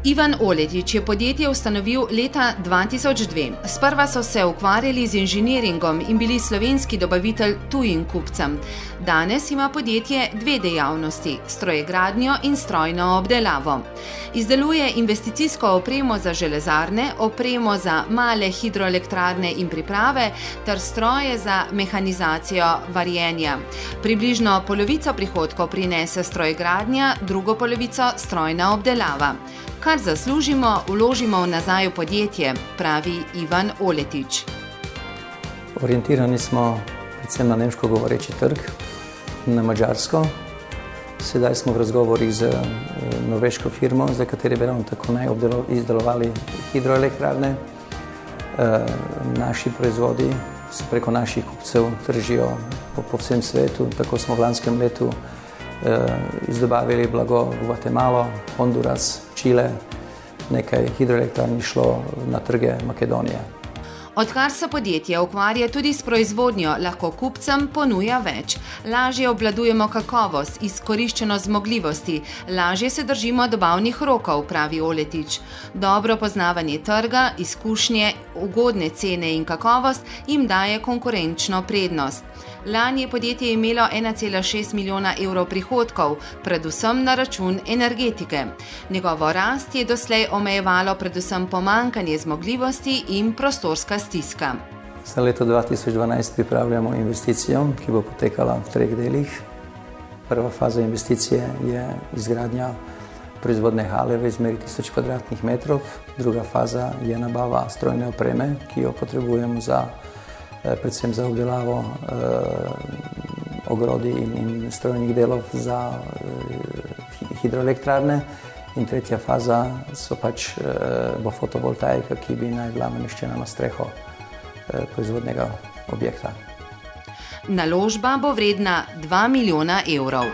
Ivan Oletič je podjetje ustanovil leta 2002. Sprva so se ukvarjali z inženiringom in bili slovenski dobavitelj tujim kupcem. Danes ima podjetje dve dejavnosti, strojegradnjo in strojno obdelavo. Izdeluje investicijsko opremo za železarne, opremo za male hidroelektrarne in priprave ter stroje za mehanizacijo varjenja. Približno polovico prihodkov prinese strojegradnja, drugo polovico strojna obdelava. Kar zaslužimo, vložimo nazaj v podjetje, pravi Ivan Oletič. Orientirani smo predvsem na nemško govoreči trg in na Madžarsko. Sedaj smo v razgovorih z norveško firmo, za kateri bi ravno tako naj izdelovali hidroelektrarne. Naši proizvodi preko naših kupcev tržijo po vsem svetu. Tako smo v lanskem letu izdobavili blago v Guatemalo, Honduras, Čile, nekaj hidroelektrarn šlo na trge Makedonije. Odkar se podjetje ukvarja tudi s proizvodnjo, lahko kupcem ponuja več. Lažje obvladujemo kakovost, izkoriščenost zmogljivosti, lažje se držimo dobavnih rokov, pravi Oletič. Dobro poznavanje trga, izkušnje, ugodne cene in kakovost jim daje konkurenčno prednost. Lani je podjetje imelo 1,6 milijona evrov prihodkov, predvsem na račun energetike. Njegovo rast je doslej omejevalo predvsem pomanjkanje zmogljivosti in prostorska stiska. Za leto 2012 pripravljamo investicijo, ki bo potekala v 3 delih. Prva faza investicije je izgradnja proizvodne hale v izmeri 1000 kvadratnih metrov. Druga faza je nabava strojne opreme, ki jo potrebujemo predvsem za obdelavo ogrodij in strojnih delov za hidroelektrarne. In tretja faza bo fotovoltaika, ki bi naj bila nameščena na streho proizvodnega objekta. Naložba bo vredna 2 milijona evrov.